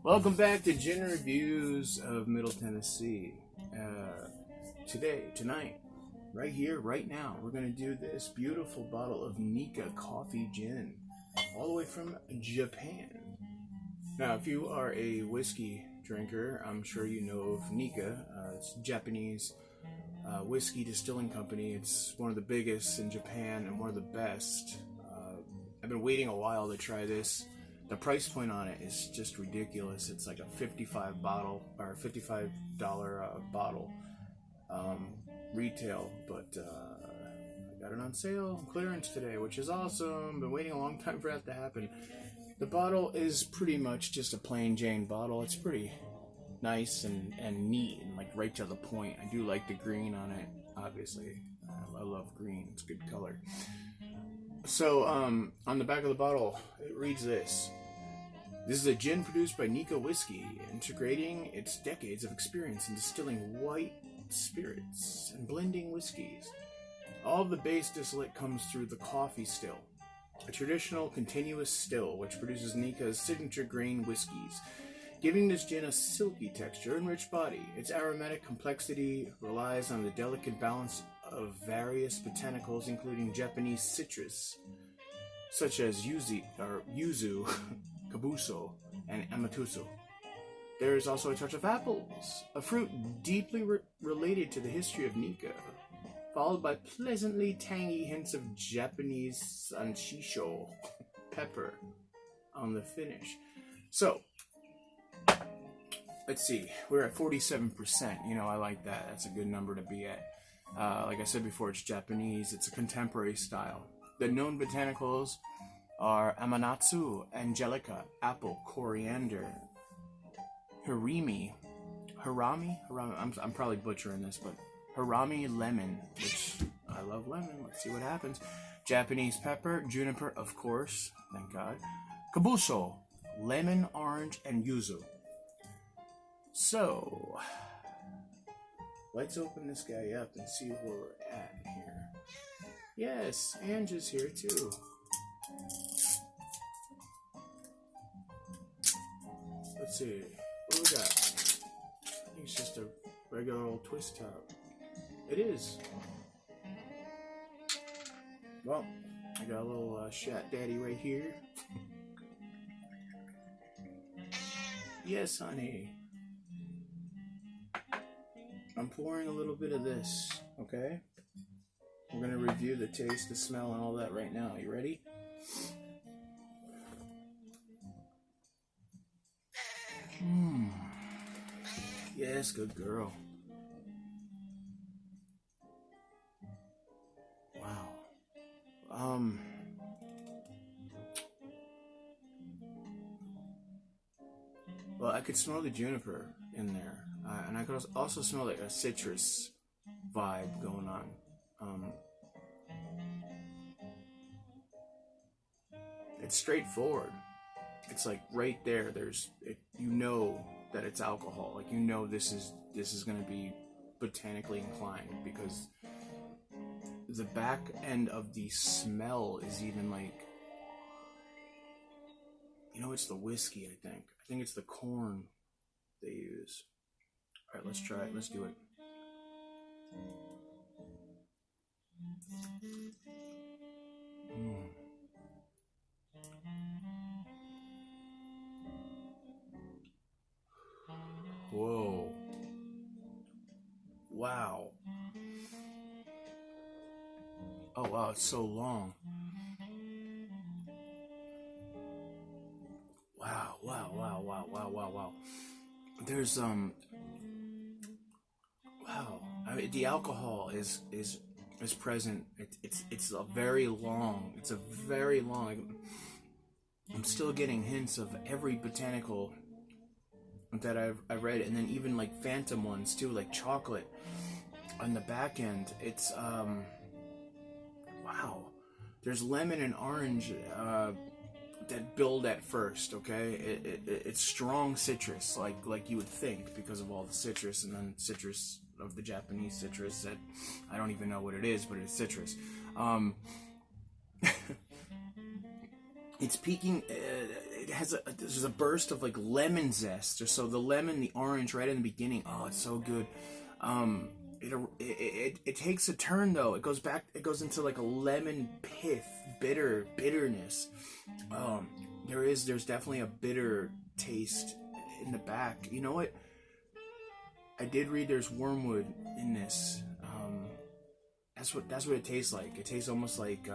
Welcome back to Gin Reviews of Middle Tennessee. Tonight, right here, right now, we're going to do this beautiful bottle of Nikka Coffey gin, all the way from Japan. Now, if you are a whiskey drinker, I'm sure you know of Nikka. It's a Japanese whiskey distilling company. It's one of the biggest in Japan and one of the best. I've been waiting a while to try this. The price point on it is just ridiculous. It's like a $55 bottle retail, but I got it on sale, clearance today, which is awesome. Been waiting a long time for that to happen. The bottle is pretty much just a plain Jane bottle. It's pretty nice and neat and like right to the point. I do like the green on it, obviously. I love green. It's a good color. So, on the back of the bottle, it reads this. This is a gin produced by Nikka Whiskey, integrating its decades of experience in distilling white spirits and blending whiskeys. All of the base distillate comes through the Coffey still, a traditional continuous still which produces Nikka's signature grain whiskeys, giving this gin a silky texture and rich body. Its aromatic complexity relies on the delicate balance of various botanicals, including Japanese citrus, such as yuzu, kabuso, and amatsuso. There is also a touch of apples, a fruit deeply related to the history of Nikka, followed by pleasantly tangy hints of Japanese sanshisho pepper on the finish. So, let's see, we're at 47%. You know, I like that. That's a good number to be at. Like I said before, it's Japanese. It's a contemporary style. The known botanicals are amanatsu, angelica, apple, coriander, harami. I'm probably butchering this, but harami lemon, which I love lemon. Let's see what happens. Japanese pepper, juniper, of course, thank God. Kabuso, lemon, orange, and yuzu. So, let's open this guy up and see where we're at here. Yes, Ange is here too. Let's see, what do we got? I think it's just a regular old twist top. It is. Well, I got a little Shat Daddy right here. Yes, honey. I'm pouring a little bit of this, okay? We're going to review the taste, the smell, and all that right now. You ready? Yes, good girl. Wow. Well, I could smell the juniper in there. And I could also smell like a citrus vibe going on. It's straightforward. It's like right there. You know that it's alcohol. Like you know this is going to be botanically inclined because the back end of the smell is even like, you know, it's the whiskey. I think it's the corn they use. All right, let's try it. Let's do it. Whoa. Wow. Oh, wow, it's so long. Wow. There's, wow. I mean, the alcohol is present. It's a very long. It's a very long. I'm still getting hints of every botanical that I've read, and then even like phantom ones too, like chocolate on the back end. It's wow. There's lemon and orange that build at first. Okay, it's strong citrus, like you would think, because of all the citrus, and then citrus of the Japanese citrus that I don't even know what it is, but it's citrus. It's peaking. it has there's a burst of like lemon zest, or so the lemon, the orange right in the beginning. Oh, it's so good. It takes a turn though. It goes into like a lemon pith, bitterness. There's definitely a bitter taste in the back. You know what? I did read there's wormwood in this. That's what it tastes like. It tastes almost like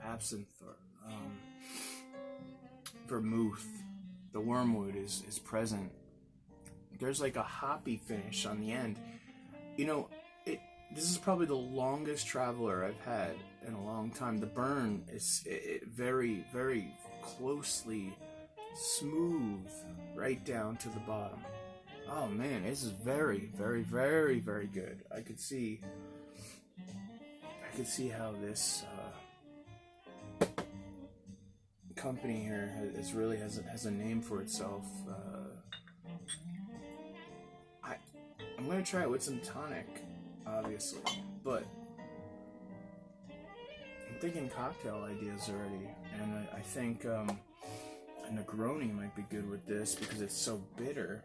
absinthe or vermouth. The wormwood is present. There's like a hoppy finish on the end. You know, this is probably the longest traveler I've had in a long time. The burn is very, very closely smooth right down to the bottom. Oh man, this is very, very, very, very good. I could see how this company here really has a name for itself. I'm gonna try it with some tonic, obviously, but I'm thinking cocktail ideas already, and I think a Negroni might be good with this because it's so bitter.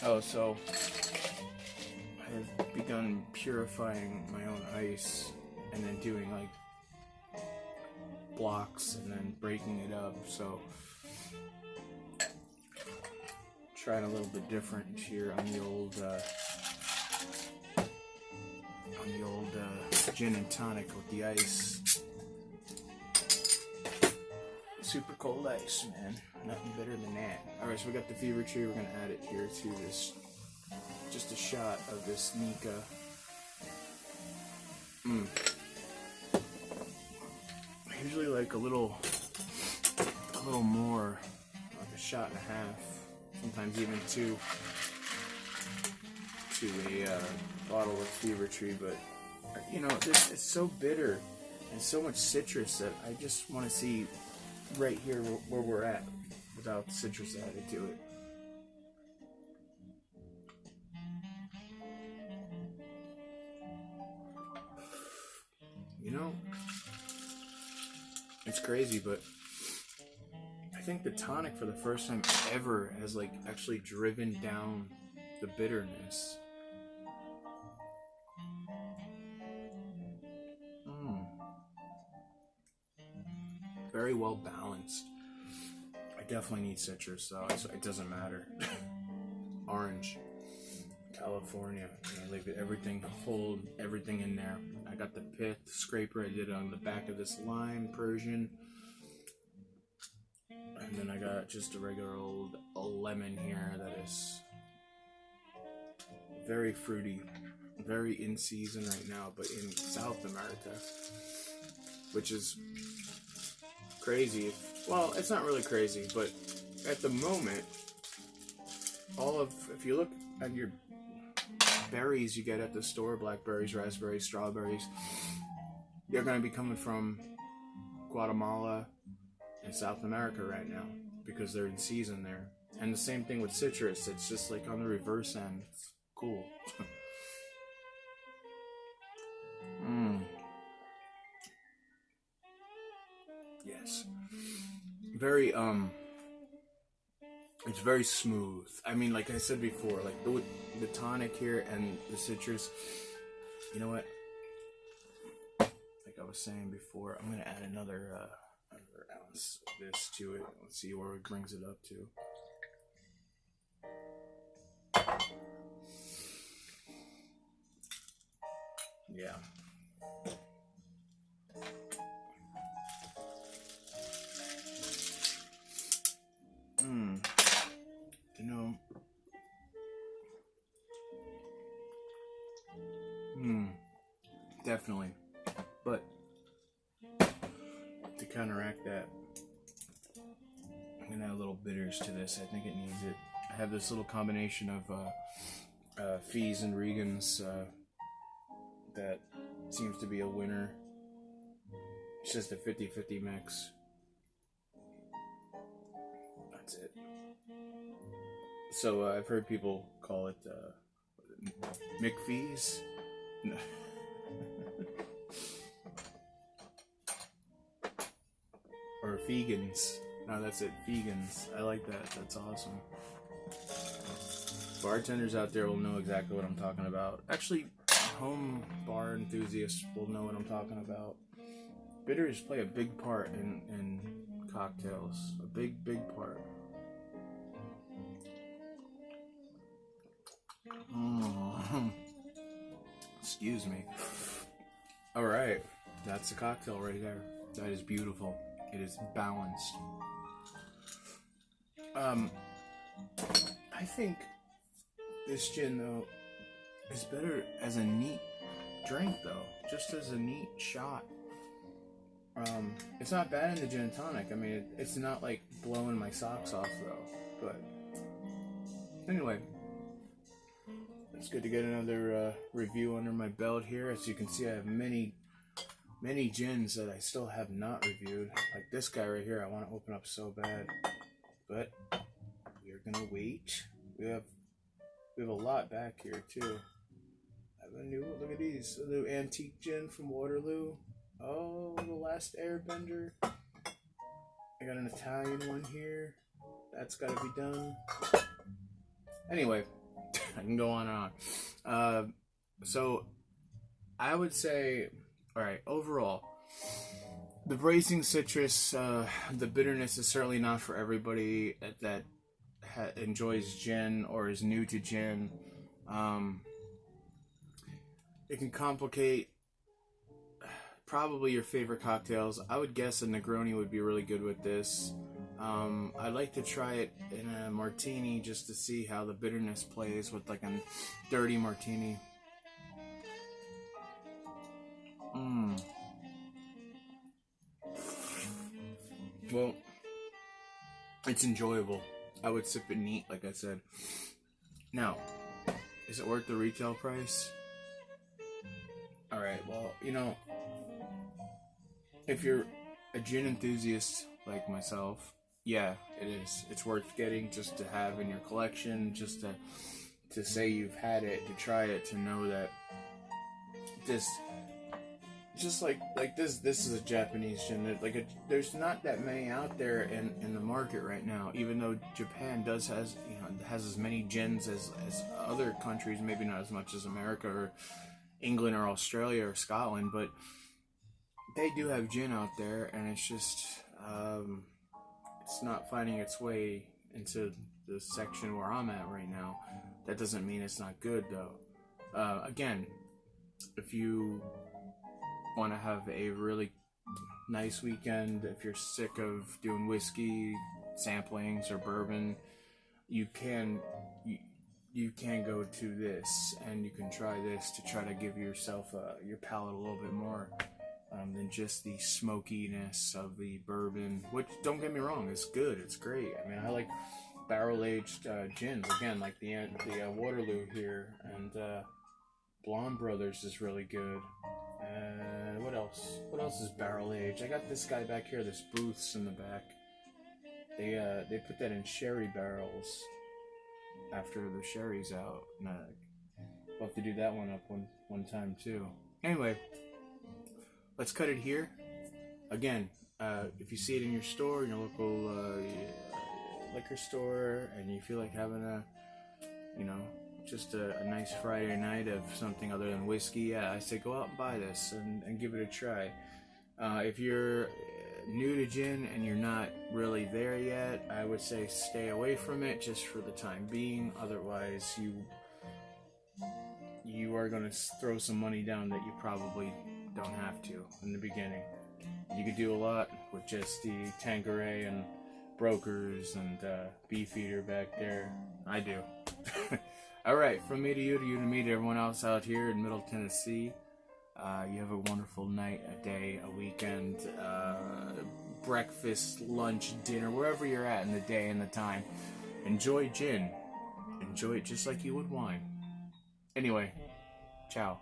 Oh, so I've begun purifying my own ice and then doing like blocks and then breaking it up. So trying a little bit different here on the old gin and tonic with the ice. Super cold ice, man. Nothing better than that. Alright, so we got the fever tree. We're gonna add it here to this. Just a shot of this Nikka. I usually like a little more, like a shot and a half, sometimes even two, to a bottle of fever tree. But you know, it's so bitter and so much citrus that I just want to see right here where we're at without the citrus added to it. You know, it's crazy, but I think the tonic for the first time ever has like actually driven down the bitterness. Very well balanced. I definitely need citrus, so it doesn't matter. Orange, California. I leave everything, hold everything in there. I got the pith scraper I did on the back of this lime Persian. And then I got just a regular old lemon here that is very fruity, very in season right now, but in South America, which is crazy. Well, it's not really crazy, but at the moment, if you look at your berries you get at the store, blackberries, raspberries, strawberries, they're going to be coming from Guatemala and South America right now because they're in season there. And the same thing with citrus. It's just like on the reverse end. It's cool. Yes. Very, it's very smooth. I mean, like I said before, like the tonic here and the citrus, you know what? Like I was saying before, I'm going to add another ounce of this to it. Let's see where it brings it up to. Yeah. You know, definitely. But to counteract that, I'm gonna add a little bitters to this. I think it needs it. I have this little combination of Fees and Regans that seems to be a winner. It's just a 50-50 mix. That's it. So I've heard people call it McFees. No. vegans. No, that's it. Vegans. I like that. That's awesome. Bartenders out there will know exactly what I'm talking about. Actually, home bar enthusiasts will know what I'm talking about. Bitters play a big part in cocktails. A big, big part. Excuse me. Alright. That's the cocktail right there. That is beautiful. It is balanced. I think this gin, though, is better as a neat drink, though. Just as a neat shot. It's not bad in the gin and tonic. I mean, it's not like blowing my socks off, though. But anyway, it's good to get another review under my belt here. As you can see, I have many gins that I still have not reviewed. Like this guy right here, I want to open up so bad. But we're gonna wait. We have a lot back here too. I have a new, look at these, a new antique gin from Waterloo. Oh, The Last Airbender. I got an Italian one here. That's got to be done. Anyway, I can go on and on. So I would say, all right, overall, the bracing citrus, the bitterness is certainly not for everybody that enjoys gin or is new to gin. It can complicate probably your favorite cocktails. I would guess a Negroni would be really good with this. I'd like to try it in a martini just to see how the bitterness plays with like a dirty martini. Well, it's enjoyable. I would sip it neat, like I said. Now, is it worth the retail price? Alright, well, you know, if you're a gin enthusiast like myself, yeah, it is. It's worth getting just to have in your collection, just to say you've had it, to try it, to know that this, just like this is a Japanese gin. There's not that many out there in the market right now, even though Japan has as many gins as other countries, maybe not as much as America or England or Australia or Scotland, but they do have gin out there, and it's just it's not finding its way into the section where I'm at right now. That doesn't mean it's not good, though. Again, if you want to have a really nice weekend, if you're sick of doing whiskey samplings or bourbon, you can go to this, and you can try this to try to give yourself your palate a little bit more than just the smokiness of the bourbon, which, don't get me wrong, is good, it's great. I mean, I like barrel-aged gins, again, like the Waterloo here, and Blonde Brothers is really good. And what else? What else is barrel-aged? I got this guy back here, this Booths in the back. They put that in sherry barrels after the sherry's out. We'll have to do that one up one time too. Anyway, let's cut it here. Again, if you see it in your store, in your local liquor store, and you feel like having just a nice Friday night of something other than whiskey, yeah, I say go out and buy this and give it a try. If you're new to gin and you're not really there yet, I would say stay away from it just for the time being. Otherwise, you are going to throw some money down that you probably don't have to in the beginning. You could do a lot with just the Tanqueray and Brokers and Beefeater back there. I do. Alright, from me to you to me to everyone else out here in Middle Tennessee, you have a wonderful night, a day, a weekend, breakfast, lunch, dinner, wherever you're at in the day and the time. Enjoy gin. Enjoy it just like you would wine. Anyway, ciao.